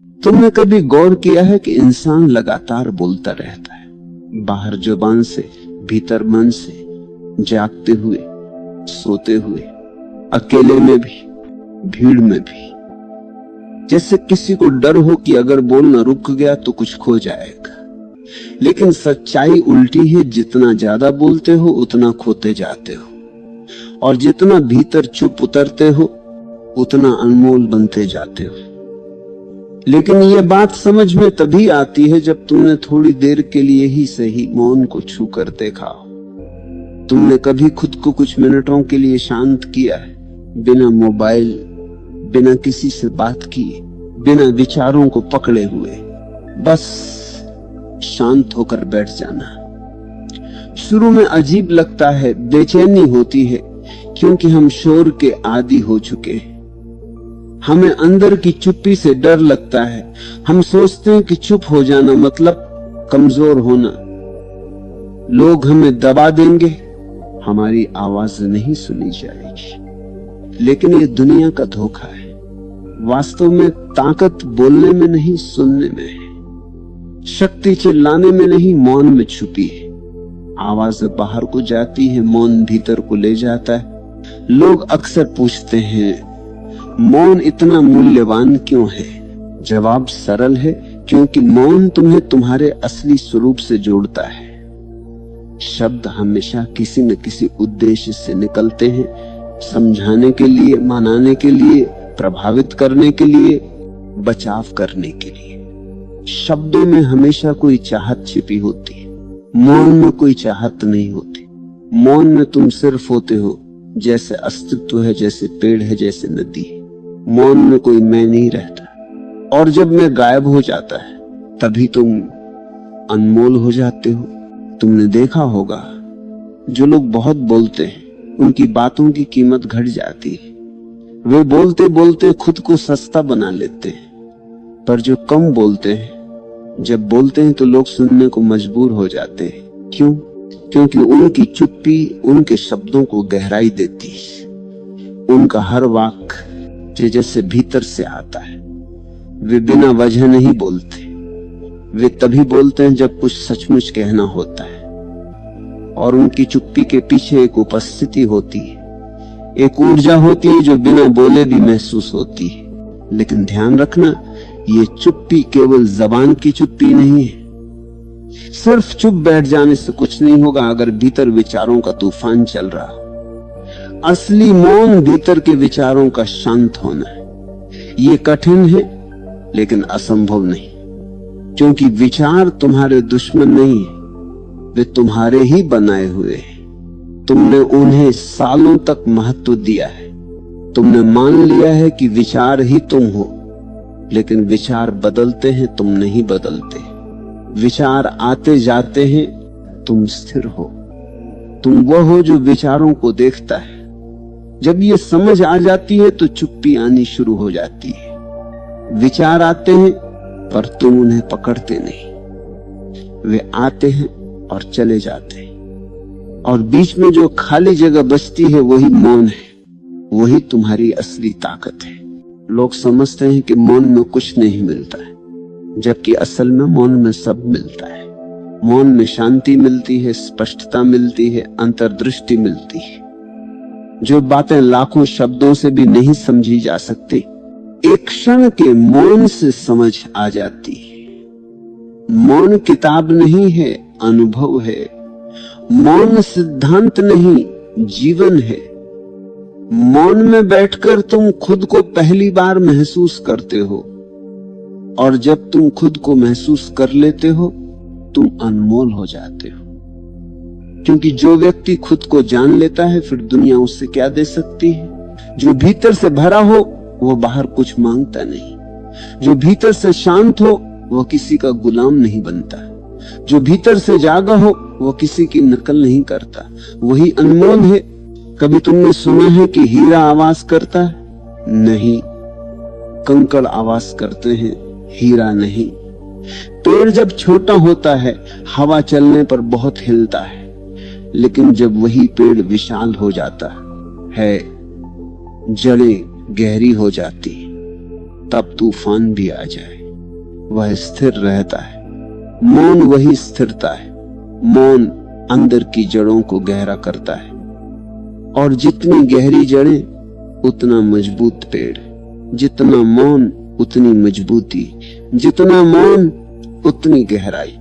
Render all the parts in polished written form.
तुमने कभी गौर किया है कि इंसान लगातार बोलता रहता है, बाहर जुबान से, भीतर मन से, जागते हुए, सोते हुए, अकेले में भी, भीड़ में भी। जैसे किसी को डर हो कि अगर बोलना रुक गया तो कुछ खो जाएगा। लेकिन सच्चाई उल्टी है, जितना ज्यादा बोलते हो उतना खोते जाते हो, और जितना भीतर चुप उतरते हो उतना अनमोल बनते जाते हो। लेकिन ये बात समझ में तभी आती है जब तुमने थोड़ी देर के लिए ही सही मौन को छू कर देखा हो। तुमने कभी खुद को कुछ मिनटों के लिए शांत किया है, बिना मोबाइल, बिना किसी से बात किए, बिना विचारों को पकड़े हुए, बस शांत होकर बैठ जाना। शुरू में अजीब लगता है, बेचैनी होती है, क्योंकि हम शोर के आदी हो चुके हैं। हमें अंदर की चुप्पी से डर लगता है। हम सोचते हैं कि चुप हो जाना मतलब कमजोर होना, लोग हमें दबा देंगे, हमारी आवाज नहीं सुनी जाएगी। लेकिन ये दुनिया का धोखा है। वास्तव में ताकत बोलने में नहीं, सुनने में है। शक्ति चिल्लाने में नहीं, मौन में छुपी है। आवाज बाहर को जाती है, मौन भीतर को ले जाता है। लोग अक्सर पूछते हैं, मौन इतना मूल्यवान क्यों है? जवाब सरल है, क्योंकि मौन तुम्हें तुम्हारे असली स्वरूप से जोड़ता है। शब्द हमेशा किसी न किसी उद्देश्य से निकलते हैं, समझाने के लिए, मनाने के लिए, प्रभावित करने के लिए, बचाव करने के लिए। शब्दों में हमेशा कोई चाहत छिपी होती है, मौन में कोई चाहत नहीं होती। मौन में तुम सिर्फ होते हो, जैसे अस्तित्व है, जैसे पेड़ है, जैसे नदी है। मौन में कोई मैं नहीं रहता, और जब मैं गायब हो जाता है तभी तुम अनमोल हो जाते हो। तुमने देखा होगा, जो लोग बहुत बोलते हैं उनकी बातों की कीमत घट जाती है। वे बोलते बोलते खुद को सस्ता बना लेते हैं। पर जो कम बोलते हैं, जब बोलते हैं तो लोग सुनने को मजबूर हो जाते हैं। क्यों? क्योंकि उनकी चुप्पी उनके शब्दों को गहराई देती है। उनका हर वाक्य जैसे भीतर से आता है। वे बिना वजह नहीं बोलते, वे तभी बोलते हैं जब कुछ सचमुच कहना होता है। और उनकी चुप्पी के पीछे एक उपस्थिति होती है, एक ऊर्जा होती है जो बिना बोले भी महसूस होती है। लेकिन ध्यान रखना, ये चुप्पी केवल जबान की चुप्पी नहीं है। सिर्फ चुप बैठ जाने से कुछ नहीं होगा अगर भीतर विचारों का तूफान चल रहा। असली मौन भीतर के विचारों का शांत होना है। ये कठिन है लेकिन असंभव नहीं, क्योंकि विचार तुम्हारे दुश्मन नहीं है, वे तुम्हारे ही बनाए हुए हैं। तुमने उन्हें सालों तक महत्व दिया है। तुमने मान लिया है कि विचार ही तुम हो, लेकिन विचार बदलते हैं, तुम नहीं बदलते। विचार आते जाते हैं, तुम स्थिर हो। तुम वो हो जो विचारों को देखता है। जब ये समझ आ जाती है तो चुप्पी आनी शुरू हो जाती है। विचार आते हैं पर तुम उन्हें पकड़ते नहीं। वे आते हैं और चले जाते हैं, और बीच में जो खाली जगह बचती है वही मौन है। वही तुम्हारी असली ताकत है। लोग समझते हैं कि मौन में कुछ नहीं मिलता है, जबकि असल में मौन में सब मिलता है। मौन में शांति मिलती है, स्पष्टता मिलती है, अंतर्दृष्टि मिलती है। जो बातें लाखों शब्दों से भी नहीं समझी जा सकती, एक क्षण के मौन से समझ आ जाती है। मौन किताब नहीं है, अनुभव है। मौन सिद्धांत नहीं, जीवन है। मौन में बैठकर तुम खुद को पहली बार महसूस करते हो, और जब तुम खुद को महसूस कर लेते हो तुम अनमोल हो जाते हो। क्योंकि जो व्यक्ति खुद को जान लेता है, फिर दुनिया उससे क्या दे सकती है। जो भीतर से भरा हो वो बाहर कुछ मांगता नहीं। जो भीतर से शांत हो वो किसी का गुलाम नहीं बनता। जो भीतर से जागा हो वो किसी की नकल नहीं करता। वही अनमोल है। कभी तुमने सुना है कि हीरा आवाज करता है? नहीं, कंकड़ आवाज करते हैं, हीरा नहीं। पेड़ जब छोटा होता है हवा चलने पर बहुत हिलता है, लेकिन जब वही पेड़ विशाल हो जाता है, जड़ें गहरी हो जाती, तब तूफान भी आ जाए। वह स्थिर रहता है। मौन वही स्थिरता है। मौन अंदर की जड़ों को गहरा करता है, और जितनी गहरी जड़ें उतना मजबूत पेड़। जितना मौन उतनी मजबूती, जितना मौन उतनी गहराई,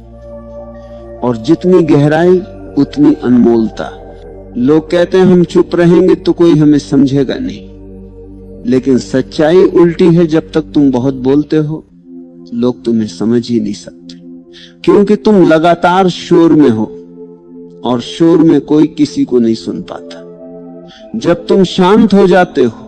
और जितनी गहराई उतनी अनमोलता। लोग कहते हैं हम चुप रहेंगे तो कोई हमें समझेगा नहीं, लेकिन सच्चाई उल्टी है। जब तक तुम बहुत बोलते हो लोग तुम्हें समझ ही नहीं सकते, क्योंकि तुम लगातार शोर में हो, और शोर में कोई किसी को नहीं सुन पाता। जब तुम शांत हो जाते हो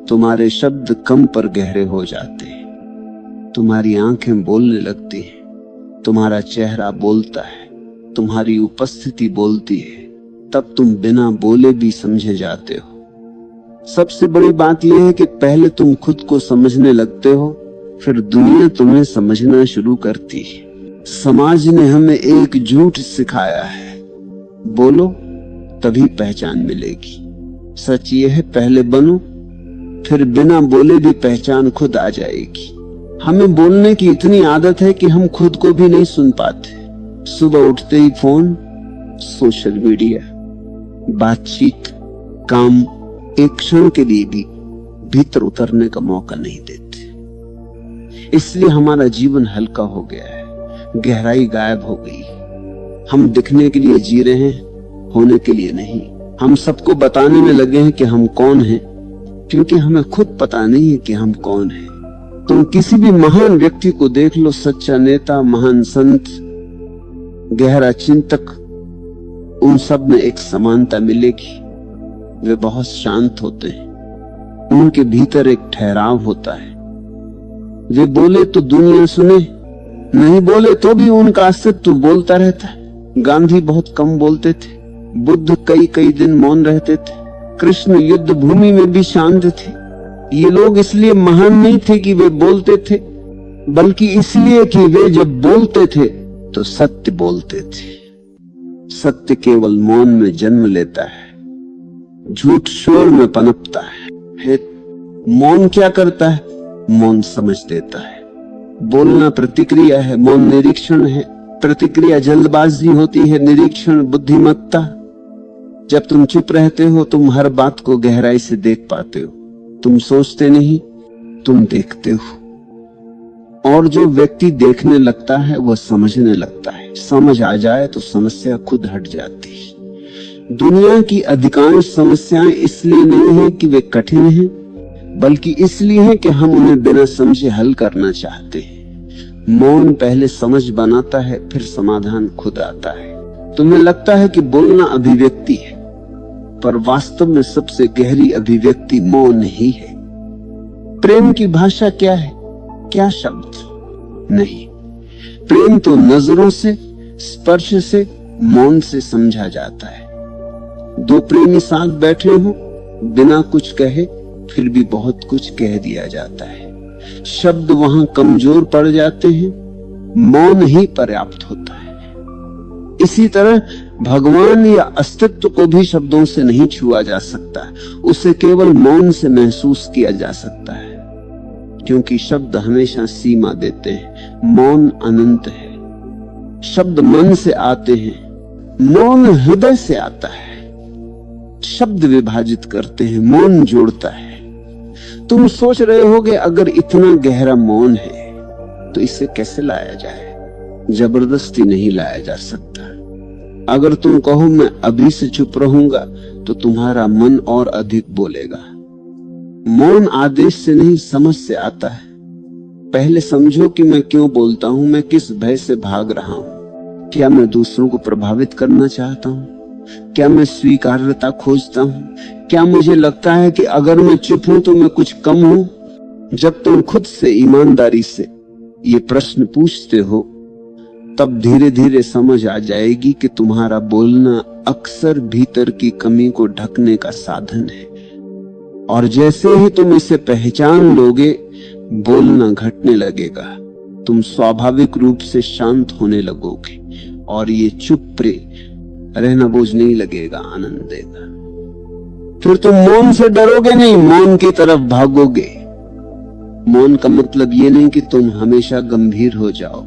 तुम्हारे शब्द कम पर गहरे हो जाते हैं, तुम्हारी आंखें बोलने लगती हैं, तुम्हारा चेहरा बोलता है, तुम्हारी उपस्थिति बोलती है, तब तुम बिना बोले भी समझे जाते हो। सबसे बड़ी बात यह है कि पहले तुम खुद को समझने लगते हो, फिर दुनिया तुम्हें समझना शुरू करती है। समाज ने हमें एक झूठ सिखाया है, बोलो तभी पहचान मिलेगी। सच ये है, पहले बनो, फिर बिना बोले भी पहचान खुद आ जाएगी। हमें बोलने की इतनी आदत है कि हम खुद को भी नहीं सुन पाते। सुबह उठते ही फोन, सोशल मीडिया, बातचीत, काम, एक क्षण के लिए भी भीतर उतरने का मौका नहीं देते। इसलिए हमारा जीवन हल्का हो गया है, गहराई गायब हो गई। हम दिखने के लिए जी रहे हैं, होने के लिए नहीं। हम सबको बताने में लगे हैं कि हम कौन हैं, क्योंकि हमें खुद पता नहीं है कि हम कौन हैं। तुम किसी भी महान व्यक्ति को देख लो, सच्चा नेता, महान संत, गहरा चिंतक, उन सब में एक समानता मिलेगी। वे बहुत शांत होते हैं, उनके भीतर एक ठहराव होता है। वे बोले तो दुनिया सुने, नहीं बोले तो भी उनका अस्तित्व बोलता रहता है। गांधी बहुत कम बोलते थे, बुद्ध कई कई दिन मौन रहते थे, कृष्ण युद्ध भूमि में भी शांत थे। ये लोग इसलिए महान नहीं थे कि वे बोलते थे, बल्कि इसलिए कि वे जब बोलते थे तो सत्य बोलते थे। सत्य केवल मौन में जन्म लेता है, झूठ शोर में पनपता है। मौन क्या करता है? मौन समझ देता है। बोलना प्रतिक्रिया है, मौन निरीक्षण है। प्रतिक्रिया जल्दबाजी होती है, निरीक्षण बुद्धिमत्ता। जब तुम चुप रहते हो तुम हर बात को गहराई से देख पाते हो। तुम सोचते नहीं, तुम देखते हो। और जो व्यक्ति देखने लगता है वह समझने लगता है। समझ आ जाए तो समस्या खुद हट जाती है। दुनिया की अधिकांश समस्याएं इसलिए नहीं है कि वे कठिन हैं, बल्कि इसलिए है कि हम उन्हें बिना समझे हल करना चाहते हैं। मौन पहले समझ बनाता है, फिर समाधान खुद आता है। तुम्हें लगता है कि बोलना अभिव्यक्ति है, पर वास्तव में सबसे गहरी अभिव्यक्ति मौन ही है। प्रेम की भाषा क्या है? क्या शब्द? नहीं, प्रेम तो नजरों से, स्पर्श से, मौन से समझा जाता है। दो प्रेमी साथ बैठे हो, बिना कुछ कहे फिर भी बहुत कुछ कह दिया जाता है। शब्द वहां कमजोर पड़ जाते हैं, मौन ही पर्याप्त होता है। इसी तरह भगवान या अस्तित्व को भी शब्दों से नहीं छुआ जा सकता, उसे केवल मौन से महसूस किया जा सकता है, क्योंकि शब्द हमेशा सीमा देते हैं, मौन अनंत है। शब्द मन से आते हैं, मौन हृदय से आता है। शब्द विभाजित करते हैं, मौन जोड़ता है। तुम सोच रहे होगे अगर इतना गहरा मौन है तो इसे कैसे लाया जाए? जबरदस्ती नहीं लाया जा सकता। अगर तुम कहो मैं अभी से चुप रहूंगा तो तुम्हारा मन और अधिक बोलेगा। मौन आदेश से नहीं, समझ से आता है। पहले समझो कि मैं क्यों बोलता हूं, मैं किस भय से भाग रहा हूं। क्या मैं दूसरों को प्रभावित करना चाहता हूं? क्या मैं स्वीकार्यता खोजता हूं? क्या मुझे लगता है कि अगर मैं चुप हूं तो मैं कुछ कम हूं? जब तुम खुद से ईमानदारी से ये प्रश्न पूछते हो तब धीरे धीरे समझ आ जाएगी कि तुम्हारा बोलना अक्सर भीतर की कमी को ढकने का साधन है। और जैसे ही तुम इसे पहचान लोगे बोलना घटने लगेगा। तुम स्वाभाविक रूप से शांत होने लगोगे और ये चुप रहना बोझ नहीं लगेगा, आनंद देगा। फिर तुम मौन से डरोगे नहीं, मौन की तरफ भागोगे। मौन का मतलब ये नहीं कि तुम हमेशा गंभीर हो जाओ।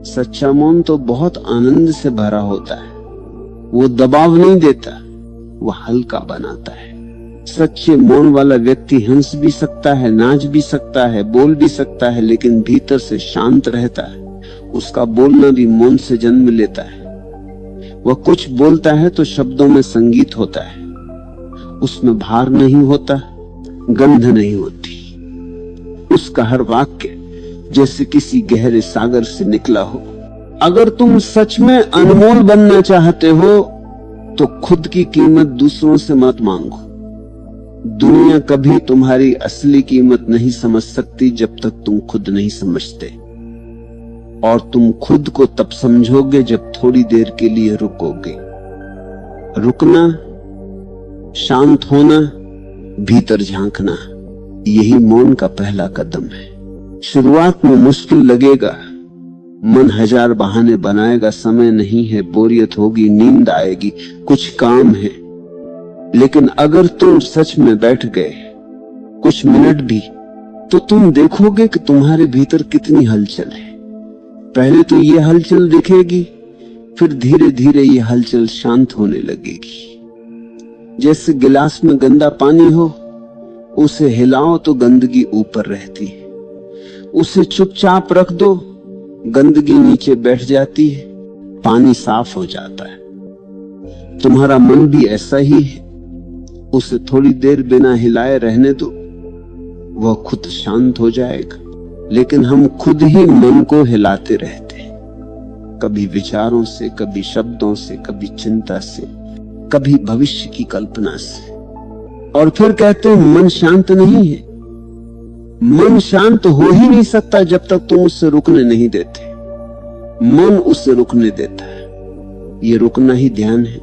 सच्चा मौन तो बहुत आनंद से भरा होता है। वो दबाव नहीं देता, वो हल्का बनाता है। सच्चे मौन वाला व्यक्ति हंस भी सकता है, नाच भी सकता है, बोल भी सकता है, लेकिन भीतर से शांत रहता है। उसका बोलना भी मौन से जन्म लेता है। वह कुछ बोलता है तो शब्दों में संगीत होता है। उसमें भार नहीं होता, गंध नहीं होती। उसका हर वाक्य जैसे किसी गहरे सागर से निकला हो। अगर तुम सच में अनमोल बनना चाहते हो तो खुद की कीमत दूसरों से मत मांगो। दुनिया कभी तुम्हारी असली कीमत नहीं समझ सकती जब तक तुम खुद नहीं समझते। और तुम खुद को तब समझोगे जब थोड़ी देर के लिए रुकोगे। रुकना, शांत होना, भीतर झांकना, यही मौन का पहला कदम है। शुरुआत में मुश्किल लगेगा, मन हजार बहाने बनाएगा, समय नहीं है, बोरियत होगी, नींद आएगी, कुछ काम है। लेकिन अगर तुम सच में बैठ गए कुछ मिनट भी, तो तुम देखोगे कि तुम्हारे भीतर कितनी हलचल है। पहले तो ये हलचल दिखेगी, फिर धीरे धीरे ये हलचल शांत होने लगेगी। जैसे गिलास में गंदा पानी हो, उसे हिलाओ तो गंदगी ऊपर रहती है। उसे चुपचाप रख दो, गंदगी नीचे बैठ जाती है, पानी साफ हो जाता है। तुम्हारा मन भी ऐसा ही है। उसे थोड़ी देर बिना हिलाए रहने दो, वह खुद शांत हो जाएगा। लेकिन हम खुद ही मन को हिलाते रहते हैं, कभी विचारों से, कभी शब्दों से, कभी चिंता से, कभी भविष्य की कल्पना से। और फिर कहते हैं मन शांत नहीं है। मन शांत हो ही नहीं सकता जब तक तुम उससे रुकने नहीं देते। मन उससे रुकने देता है। ये रुकना ही ध्यान है।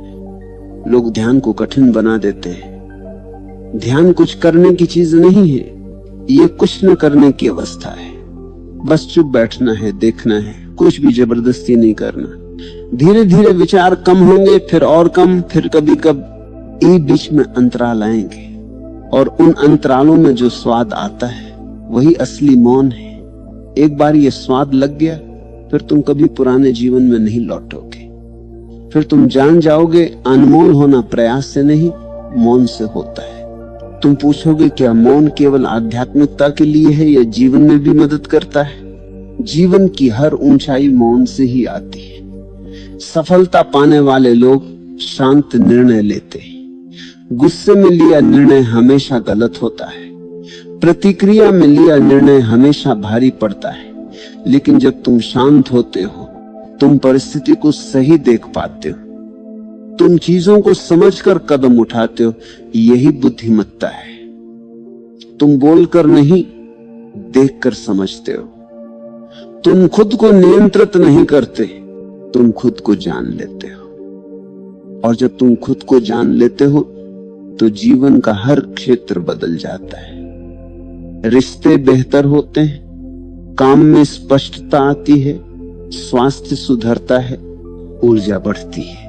लोग ध्यान को कठिन बना देते हैं। ध्यान कुछ करने की चीज नहीं है, ये कुछ न करने की अवस्था है। बस चुप बैठना है, देखना है, कुछ भी जबरदस्ती नहीं करना। धीरे धीरे विचार कम होंगे, फिर और कम, फिर कभी कभी बीच में अंतराल आएंगे। और उन अंतरालों में जो स्वाद आता है वही असली मौन है। एक बार ये स्वाद लग गया, फिर तुम कभी पुराने जीवन में नहीं लौटोगे। फिर तुम जान जाओगे अनमोल होना प्रयास से नहीं, मौन से होता है। तुम पूछोगे क्या मौन केवल आध्यात्मिकता के लिए है या जीवन में भी मदद करता है? जीवन की हर ऊंचाई मौन से ही आती है। सफलता पाने वाले लोग शांत निर्णय लेते हैं। गुस्से में लिया निर्णय हमेशा गलत होता है। प्रतिक्रिया में लिया निर्णय हमेशा भारी पड़ता है। लेकिन जब तुम शांत होते हो, तुम परिस्थिति को सही देख पाते हो, तुम चीजों को समझकर कदम उठाते हो। यही बुद्धिमत्ता है। तुम बोलकर नहीं, देखकर समझते हो। तुम खुद को नियंत्रित नहीं करते, तुम खुद को जान लेते हो। और जब तुम खुद को जान लेते हो तो जीवन का हर क्षेत्र बदल जाता है। रिश्ते बेहतर होते हैं, काम में स्पष्टता आती है, स्वास्थ्य सुधरता है, ऊर्जा बढ़ती है।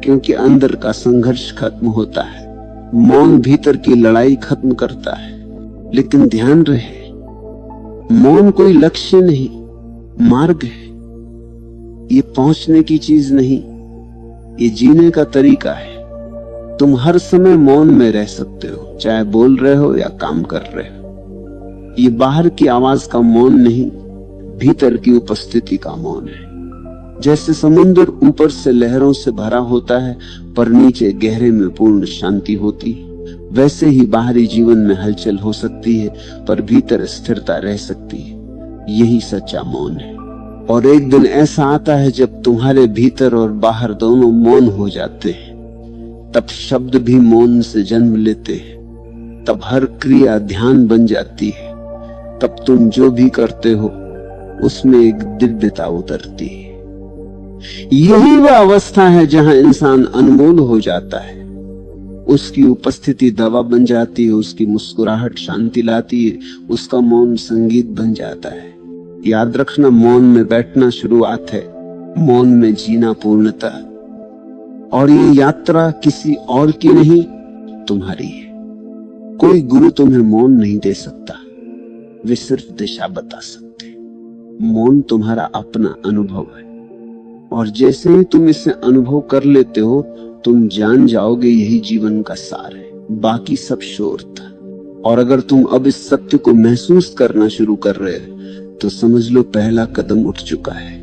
क्योंकि अंदर का संघर्ष खत्म होता है। मौन भीतर की लड़ाई खत्म करता है। लेकिन ध्यान रहे, मौन कोई लक्ष्य नहीं, मार्ग है। ये पहुंचने की चीज नहीं, ये जीने का तरीका है। तुम हर समय मौन में रह सकते हो, चाहे बोल रहे हो या काम कर रहे हो। ये बाहर की आवाज का मौन नहीं, भीतर की उपस्थिति का मौन है। जैसे समुद्र ऊपर से लहरों से भरा होता है पर नीचे गहरे में पूर्ण शांति होती है, वैसे ही बाहरी जीवन में हलचल हो सकती है पर भीतर स्थिरता रह सकती है। यही सच्चा मौन है। और एक दिन ऐसा आता है जब तुम्हारे भीतर और बाहर दोनों मौन हो जाते हैं। तब शब्द भी मौन से जन्म लेते हैं। तब हर क्रिया ध्यान बन जाती है। तब तुम जो भी करते हो उसमें एक दिव्यता उतरती है। यही वह अवस्था है जहां इंसान अनमोल हो जाता है। उसकी उपस्थिति दवा बन जाती है, उसकी मुस्कुराहट शांति लाती है, उसका मौन संगीत बन जाता है। याद रखना, मौन में बैठना शुरुआत है, मौन में जीना पूर्णता। और ये यात्रा किसी और की नहीं, तुम्हारी है। कोई गुरु तुम्हें मौन नहीं दे सकता। वे सिर्फ दिशा बता सकते हैं। मौन तुम्हारा अपना अनुभव है, और जैसे ही तुम इसे अनुभव कर लेते हो तुम जान जाओगे यही जीवन का सार है, बाकी सब शोर था। और अगर तुम अब इस सत्य को महसूस करना शुरू कर रहे हो तो समझ लो पहला कदम उठ चुका है।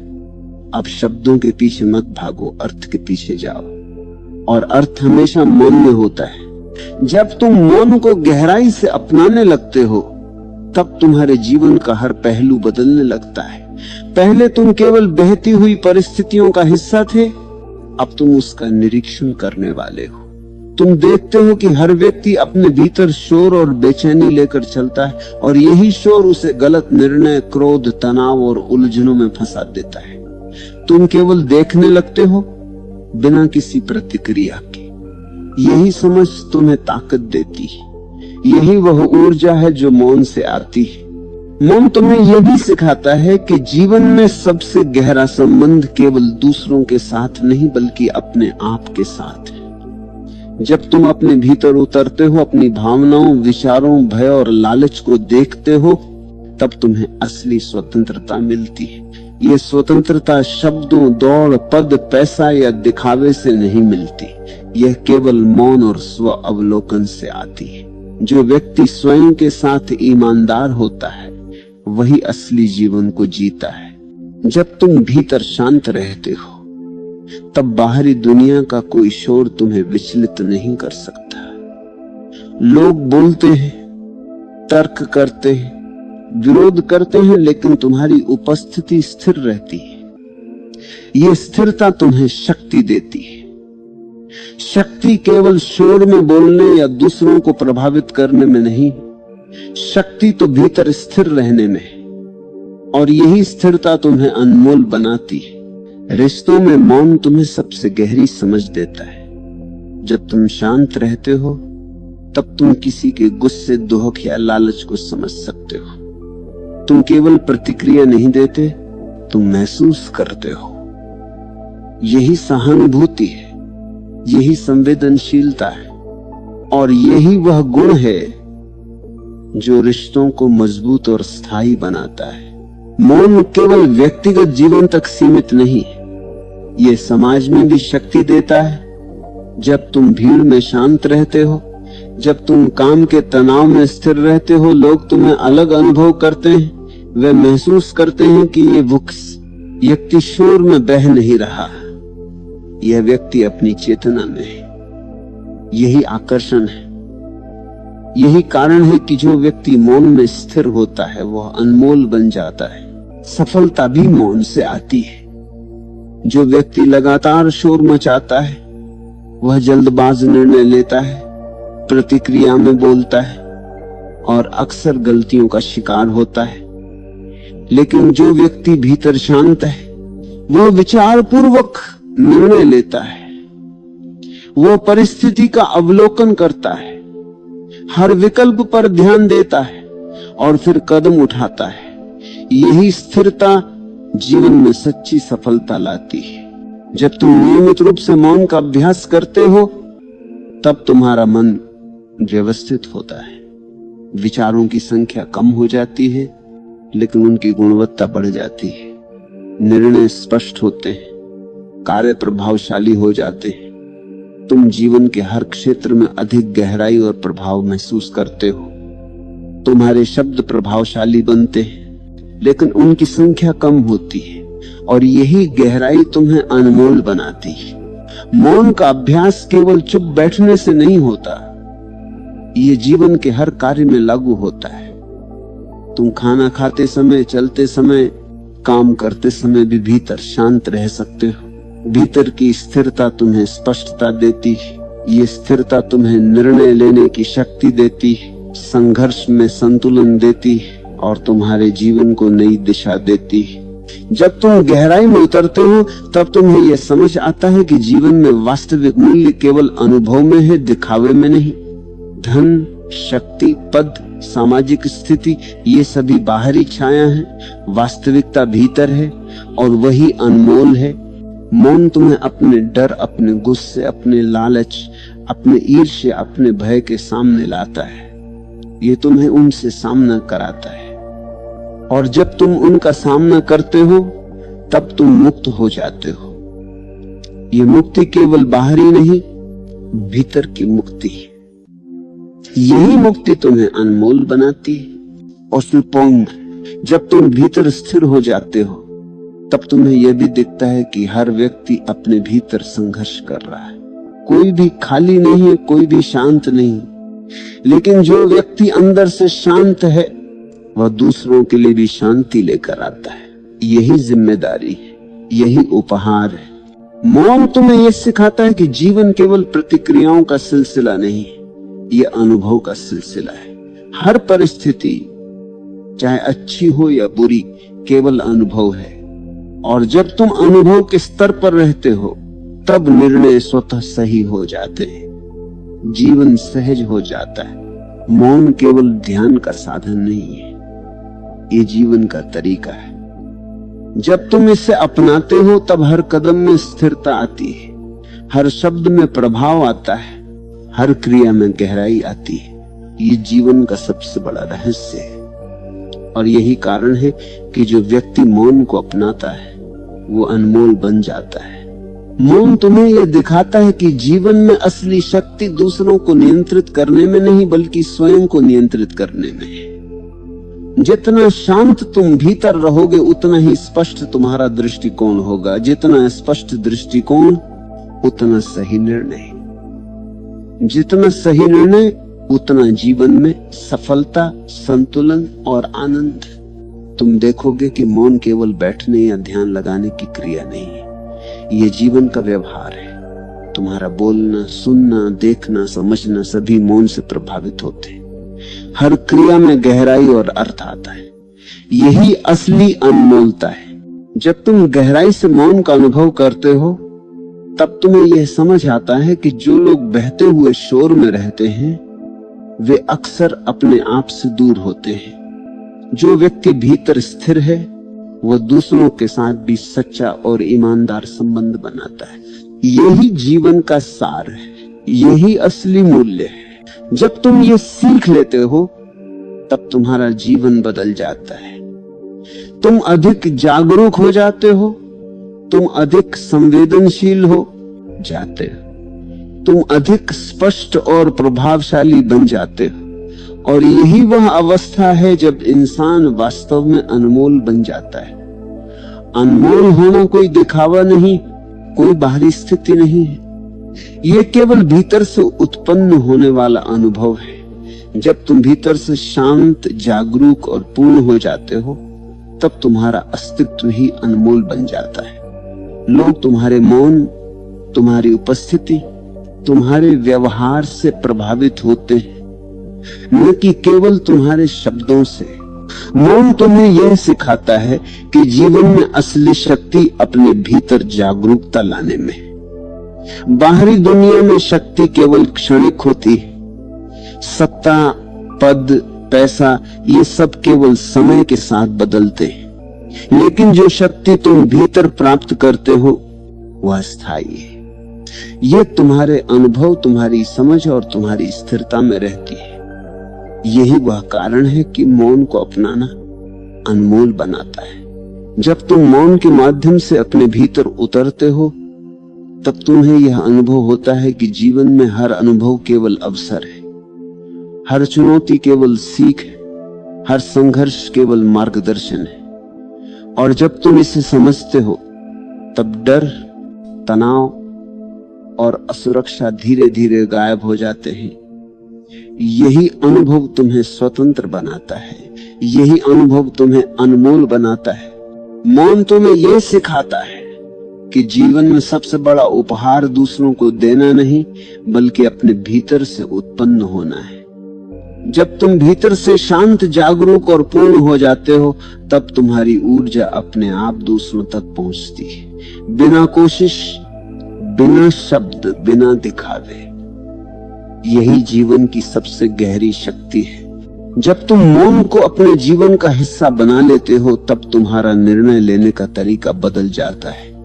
अब शब्दों के पीछे मत भागो, अर्थ के पीछे जाओ, और अर्थ हमेशा मौन में होता है। जब तुम मौन को गहराई से अपनाने लगते हो तब तुम्हारे जीवन का हर पहलू बदलने लगता है। पहले तुम केवल बहती हुई परिस्थितियों का हिस्सा थे, अब तुम उसका निरीक्षण करने वाले हो। तुम देखते हो कि हर व्यक्ति अपने भीतर शोर और बेचैनी लेकर चलता है, और यही शोर उसे गलत निर्णय, क्रोध, तनाव और उलझनों में फंसा देता है। तुम केवल देखने लगते हो बिना किसी प्रतिक्रिया के। यही समझ तुम्हें ताकत देती है, यही वह ऊर्जा है जो मौन से आती है। मौन तुम्हें यह भी सिखाता है कि जीवन में सबसे गहरा संबंध केवल दूसरों के साथ नहीं बल्कि अपने आप के साथ है। जब तुम अपने भीतर उतरते हो, अपनी भावनाओं, विचारों, भय और लालच को देखते हो, तब तुम्हें असली स्वतंत्रता मिलती है। ये स्वतंत्रता शब्दों, दौड़, पद, पैसा या दिखावे से नहीं मिलती, यह केवल मौन और स्व अवलोकन से आती है। जो व्यक्ति स्वयं के साथ ईमानदार होता है वही असली जीवन को जीता है। जब तुम भीतर शांत रहते हो तब बाहरी दुनिया का कोई शोर तुम्हें विचलित नहीं कर सकता। लोग बोलते हैं, तर्क करते हैं, विरोध करते हैं, लेकिन तुम्हारी उपस्थिति स्थिर रहती है। यह स्थिरता तुम्हें शक्ति देती है। शक्ति केवल शोर में बोलने या दूसरों को प्रभावित करने में नहीं, शक्ति तो भीतर स्थिर रहने में है, और यही स्थिरता तुम्हें अनमोल बनाती है। रिश्तों में मौन तुम्हें सबसे गहरी समझ देता है। जब तुम शांत रहते हो तब तुम किसी के गुस्से, दुहक या लालच को समझ सकते हो। तुम केवल प्रतिक्रिया नहीं देते, तुम महसूस करते हो। यही सहानुभूति है, यही संवेदनशीलता है, और यही वह गुण है जो रिश्तों को मजबूत और स्थायी बनाता है। मौन केवल व्यक्तिगत जीवन तक सीमित नहीं है, यह समाज में भी शक्ति देता है। जब तुम भीड़ में शांत रहते हो, जब तुम काम के तनाव में स्थिर रहते हो, लोग तुम्हें अलग अनुभव करते हैं। वे महसूस करते हैं कि ये व्यक्ति शोर में बह नहीं रहा, यह व्यक्ति अपनी चेतना में है। यही आकर्षण है, यही कारण है कि जो व्यक्ति मौन में स्थिर होता है वह अनमोल बन जाता है। सफलता भी मौन से आती है। जो व्यक्ति लगातार शोर मचाता है वह जल्दबाज निर्णय लेता है, प्रतिक्रिया में बोलता है और अक्सर गलतियों का शिकार होता है। लेकिन जो व्यक्ति भीतर शांत है वो विचार पूर्वक निर्णय लेता है, वो परिस्थिति का अवलोकन करता है, हर विकल्प पर ध्यान देता है और फिर कदम उठाता है। यही स्थिरता जीवन में सच्ची सफलता लाती है। जब तुम नियमित रूप से मौन का अभ्यास करते हो तब तुम्हारा मन व्यवस्थित होता है। विचारों की संख्या कम हो जाती है लेकिन उनकी गुणवत्ता बढ़ जाती है। निर्णय स्पष्ट होते हैं, कार्य प्रभावशाली हो जाते हैं। तुम जीवन के हर क्षेत्र में अधिक गहराई और प्रभाव महसूस करते हो। तुम्हारे शब्द प्रभावशाली बनते हैं लेकिन उनकी संख्या कम होती है, और यही गहराई तुम्हें अनमोल बनाती है। मौन का अभ्यास केवल चुप बैठने से नहीं होता, ये जीवन के हर कार्य में लागू होता है। तुम खाना खाते समय, चलते समय, काम करते समय भी भीतर शांत रह सकते हो। भीतर की स्थिरता तुम्हें स्पष्टता देती है। ये स्थिरता तुम्हें निर्णय लेने की शक्ति देती है, संघर्ष में संतुलन देती है और तुम्हारे जीवन को नई दिशा देती है। जब तुम गहराई में उतरते हो तब तुम्हें यह समझ आता है कि जीवन में वास्तविक मूल्य केवल अनुभव में है, दिखावे में नहीं। धन, शक्ति, पद, सामाजिक स्थिति, ये सभी बाहरी छाया है, वास्तविकता भीतर है और वही अनमोल है। मौन तुम्हें अपने डर, अपने गुस्से, अपने लालच, अपने ईर्ष्या, अपने भय के सामने लाता है। ये तुम्हें उनसे सामना कराता है और जब तुम उनका सामना करते हो तब तुम मुक्त हो जाते हो। ये मुक्ति केवल बाहरी नहीं, भीतर की मुक्ति है। यही मुक्ति तुम्हें अनमोल बनाती है। और सुपोंग, जब तुम भीतर स्थिर हो जाते हो तब तुम्हें यह भी दिखता है कि हर व्यक्ति अपने भीतर संघर्ष कर रहा है। कोई भी खाली नहीं है, कोई भी शांत नहीं। लेकिन जो व्यक्ति अंदर से शांत है वह दूसरों के लिए भी शांति लेकर आता है। यही जिम्मेदारी है, यही उपहार है। मौन तुम्हें यह सिखाता है कि जीवन केवल प्रतिक्रियाओं का सिलसिला नहीं, यह अनुभव का सिलसिला है। हर परिस्थिति चाहे अच्छी हो या बुरी केवल अनुभव है। और जब तुम अनुभव के स्तर पर रहते हो तब निर्णय स्वतः सही हो जाते हैं, जीवन सहज हो जाता है। मौन केवल ध्यान का साधन नहीं है, ये जीवन का तरीका है। जब तुम इसे अपनाते हो तब हर कदम में स्थिरता आती है, हर शब्द में प्रभाव आता है, हर क्रिया में गहराई आती है। ये जीवन का सबसे बड़ा रहस्य है। और यही कारण है कि जो व्यक्ति मौन को अपनाता है वो अनमोल बन जाता है। मौन तुम्हें यह दिखाता है कि जीवन में असली शक्ति दूसरों को नियंत्रित करने में नहीं बल्कि स्वयं को नियंत्रित करने में है। जितना शांत तुम भीतर रहोगे उतना ही स्पष्ट तुम्हारा दृष्टिकोण होगा। जितना स्पष्ट दृष्टिकोण उतना सही निर्णय, जितना सही निर्णय उतना जीवन में सफलता, संतुलन और आनंद। तुम देखोगे कि मौन केवल बैठने या ध्यान लगाने की क्रिया नहीं है, ये जीवन का व्यवहार है। तुम्हारा बोलना, सुनना, देखना, समझना सभी मौन से प्रभावित होते हैं। हर क्रिया में गहराई और अर्थ आता है। यही असली अनमोलता है। जब तुम गहराई से मौन का अनुभव करते हो तब तुम्हें यह समझ आता है कि जो लोग बहते हुए शोर में रहते हैं वे अक्सर अपने आप से दूर होते हैं। जो व्यक्ति भीतर स्थिर है वह दूसरों के साथ भी सच्चा और ईमानदार संबंध बनाता है। यही जीवन का सार है, यही असली मूल्य है। जब तुम ये सीख लेते हो तब तुम्हारा जीवन बदल जाता है। तुम अधिक जागरूक हो जाते हो, तुम अधिक संवेदनशील हो जाते हो, तुम अधिक स्पष्ट और प्रभावशाली बन जाते हो। और यही वह अवस्था है जब इंसान वास्तव में अनमोल बन जाता है। अनमोल होना कोई दिखावा नहीं, कोई बाहरी स्थिति नहीं है, यह केवल भीतर से उत्पन्न होने वाला अनुभव है। जब तुम भीतर से शांत, जागरूक और पूर्ण हो जाते हो तब तुम्हारा अस्तित्व ही अनमोल बन जाता है। लोग तुम्हारे मौन, तुम्हारी उपस्थिति, तुम्हारे व्यवहार से प्रभावित होते हैं, न कि केवल तुम्हारे शब्दों से। मौन तुम्हें यह सिखाता है कि जीवन में असली शक्ति अपने भीतर जागरूकता लाने में। बाहरी दुनिया में शक्ति केवल क्षणिक होती है। सत्ता, पद, पैसा ये सब केवल समय के साथ बदलते हैं। लेकिन जो शक्ति तुम भीतर प्राप्त करते हो वह स्थायी है। यह तुम्हारे अनुभव, तुम्हारी समझ और तुम्हारी स्थिरता में रहती है। यही वह कारण है कि मौन को अपनाना अनमोल बनाता है। जब तुम मौन के माध्यम से अपने भीतर उतरते हो तब तुम्हें यह अनुभव होता है कि जीवन में हर अनुभव केवल अवसर है, हर चुनौती केवल सीख है, हर संघर्ष केवल मार्गदर्शन है। और जब तुम इसे समझते हो तब डर, तनाव और असुरक्षा धीरे धीरे गायब हो जाते हैं। यही अनुभव तुम्हें स्वतंत्र बनाता है, यही अनुभव तुम्हें अनमोल बनाता है। मौन तुम्हें यह सिखाता है कि जीवन में सबसे बड़ा उपहार दूसरों को देना नहीं बल्कि अपने भीतर से उत्पन्न होना है। जब तुम भीतर से शांत, जागरूक और पूर्ण हो जाते हो तब तुम्हारी ऊर्जा अपने आप दूसरों तक पहुंचती है, बिना कोशिश, बिना शब्द, बिना दिखावे। यही जीवन की सबसे गहरी शक्ति है। जब तुम मौन को अपने जीवन का हिस्सा बना लेते हो तब तुम्हारा निर्णय लेने का तरीका बदल जाता है।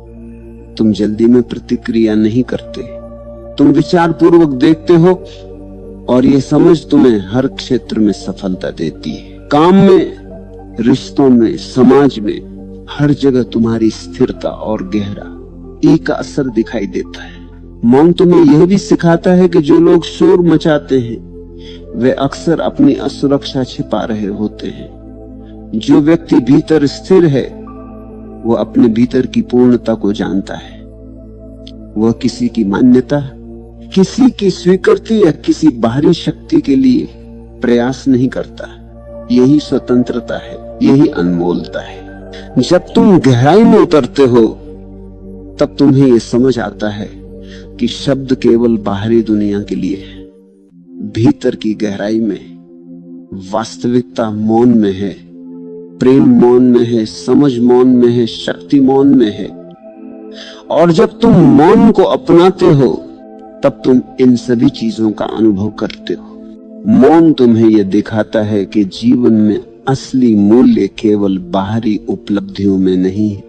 तुम जल्दी में प्रतिक्रिया नहीं करते, तुम विचार पूर्वक देखते हो और यह समझ तुम्हें हर क्षेत्र में सफलता देती है। काम में रिश्तों में, समाज में, हर जगह तुम्हारी स्थिरता और गहरा एक का असर दिखाई देता है। मौन तुम्हें यह भी सिखाता है कि जो लोग शोर मचाते हैं वे अक्सर अपनी असुरक्षा छिपा रहे होते हैं। जो व्यक्ति भीतर स्थिर है वो अपने भीतर की पूर्णता को जानता है। वह किसी की मान्यता, किसी की स्वीकृति या किसी बाहरी शक्ति के लिए प्रयास नहीं करता। यही स्वतंत्रता है, यही अनमोलता है। जब तुम गहराई में उतरते हो तब तुम्हें यह समझ आता है कि शब्द केवल बाहरी दुनिया के लिए है। भीतर की गहराई में वास्तविकता मौन में है, प्रेम मौन में है, समझ मौन में है, शक्ति मौन में है। और जब तुम मौन को अपनाते हो तब तुम इन सभी चीजों का अनुभव करते हो। मौन तुम्हें यह दिखाता है कि जीवन में असली मूल्य केवल बाहरी उपलब्धियों में नहीं है,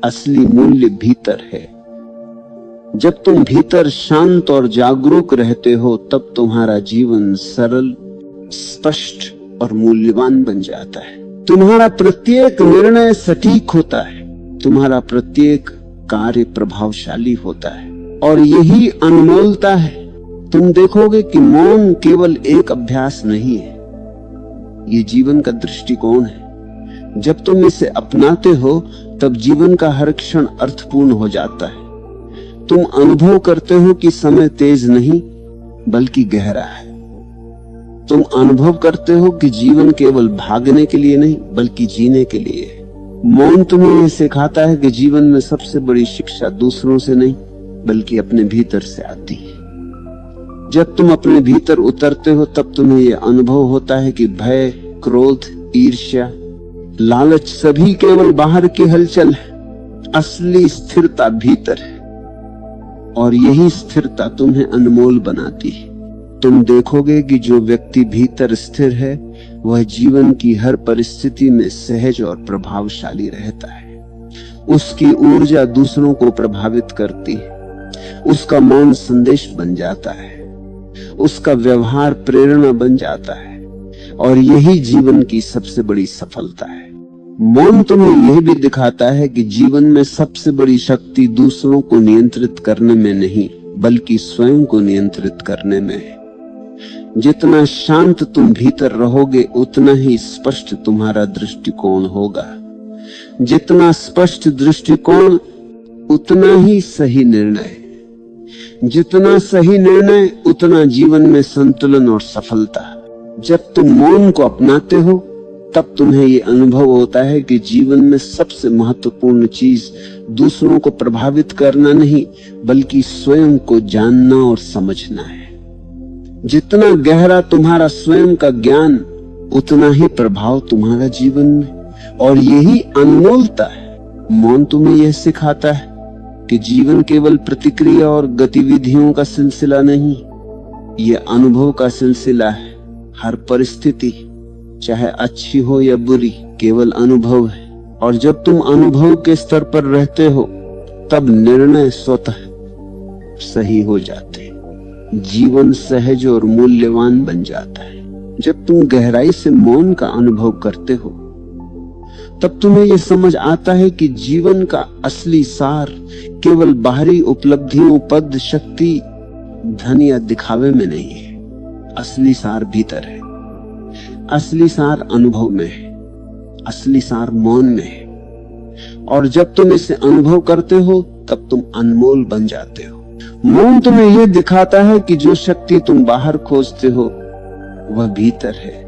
असली मूल्य भीतर है। जब तुम भीतर शांत और जागरूक रहते हो तब तुम्हारा जीवन सरल, स्पष्ट और मूल्यवान बन जाता है। तुम्हारा प्रत्येक निर्णय सटीक होता है, तुम्हारा प्रत्येक कार्य प्रभावशाली होता है। और यही अनमोलता है। तुम देखोगे कि मौन केवल एक अभ्यास नहीं है, ये जीवन का दृष्टिकोण है। जब तुम इसे अपनाते हो तब जीवन का हर क्षण अर्थपूर्ण हो जाता है। तुम अनुभव करते हो कि समय तेज नहीं बल्कि गहरा है। तुम अनुभव करते हो कि जीवन केवल भागने के लिए नहीं बल्कि जीने के लिए है। मौन तुम्हें यह सिखाता है कि जीवन में सबसे बड़ी शिक्षा दूसरों से नहीं बल्कि अपने भीतर से आती है। जब तुम अपने भीतर उतरते हो तब तुम्हें यह अनुभव होता है कि भय, क्रोध, ईर्ष्या, लालच सभी केवल बाहर की हलचल है। असली स्थिरता भीतर है और यही स्थिरता तुम्हें अनमोल बनाती है। तुम देखोगे कि जो व्यक्ति भीतर स्थिर है वह जीवन की हर परिस्थिति में सहज और प्रभावशाली रहता है। उसकी ऊर्जा दूसरों को प्रभावित करती है, उसका मौन संदेश बन जाता है, उसका व्यवहार प्रेरणा बन जाता है। और यही जीवन की सबसे बड़ी सफलता है। मौन तुम्हें यह भी दिखाता है कि जीवन में सबसे बड़ी शक्ति दूसरों को नियंत्रित करने में नहीं बल्कि स्वयं को नियंत्रित करने में है। जितना शांत तुम भीतर रहोगे उतना ही स्पष्ट तुम्हारा दृष्टिकोण होगा। जितना स्पष्ट दृष्टिकोण उतना ही सही निर्णय, जितना सही निर्णय उतना जीवन में संतुलन और सफलता। जब तुम मौन को अपनाते हो तब तुम्हें ये अनुभव होता है कि जीवन में सबसे महत्वपूर्ण चीज दूसरों को प्रभावित करना नहीं बल्कि स्वयं को जानना और समझना है। जितना गहरा तुम्हारा स्वयं का ज्ञान उतना ही प्रभाव तुम्हारा जीवन में। और यही अनमोलता है। मौन तुम्हें यह सिखाता है कि जीवन केवल प्रतिक्रिया और गतिविधियों का सिलसिला नहीं, यह अनुभव का सिलसिला है। हर परिस्थिति चाहे अच्छी हो या बुरी केवल अनुभव है। और जब तुम अनुभव के स्तर पर रहते हो तब निर्णय स्वतः सही हो जाते हैं। जीवन सहज और मूल्यवान बन जाता है। जब तुम गहराई से मौन का अनुभव करते हो तब तुम्हें यह समझ आता है कि जीवन का असली सार केवल बाहरी उपलब्धियों, पद, शक्ति, धन या दिखावे में नहीं है। असली सार भीतर है, असली सार अनुभव में है, असली सार मौन में है। और जब तुम इसे अनुभव करते हो तब तुम अनमोल बन जाते हो। मौन तुम्हें यह दिखाता है कि जो शक्ति तुम बाहर खोजते हो वह भीतर है।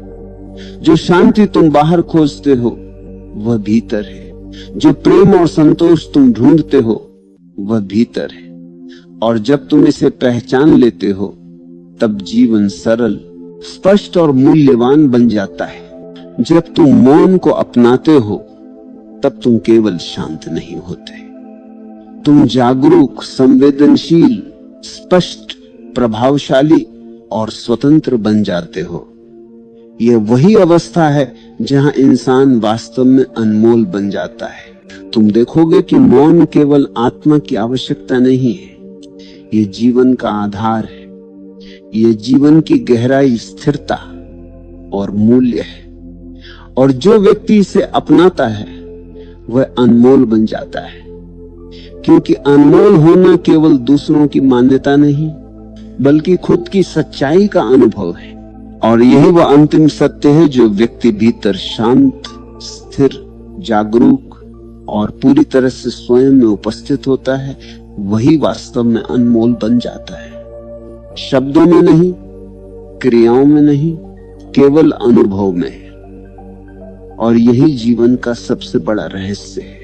जो शांति तुम बाहर खोजते हो वह भीतर है। जो प्रेम और संतोष तुम ढूंढते हो वह भीतर है। और जब तुम इसे पहचान लेते हो तब जीवन सरल, स्पष्ट और मूल्यवान बन जाता है। जब तुम मौन को अपनाते हो तब तुम केवल शांत नहीं होते, तुम जागरूक, संवेदनशील, स्पष्ट, प्रभावशाली और स्वतंत्र बन जाते हो। यह वही अवस्था है जहां इंसान वास्तव में अनमोल बन जाता है। तुम देखोगे कि मौन केवल आत्मा की आवश्यकता नहीं है, यह जीवन का आधार है। यह जीवन की गहराई, स्थिरता और मूल्य है। और जो व्यक्ति इसे अपनाता है वह अनमोल बन जाता है, क्योंकि अनमोल होना केवल दूसरों की मान्यता नहीं बल्कि खुद की सच्चाई का अनुभव है। और यही वह अंतिम सत्य है जो व्यक्ति भीतर शांत, स्थिर, जागरूक और पूरी तरह से स्वयं में उपस्थित होता है, वही वास्तव में अनमोल बन जाता है। शब्दों में नहीं, क्रियाओं में नहीं, केवल अनुभव में। और यही जीवन का सबसे बड़ा रहस्य है।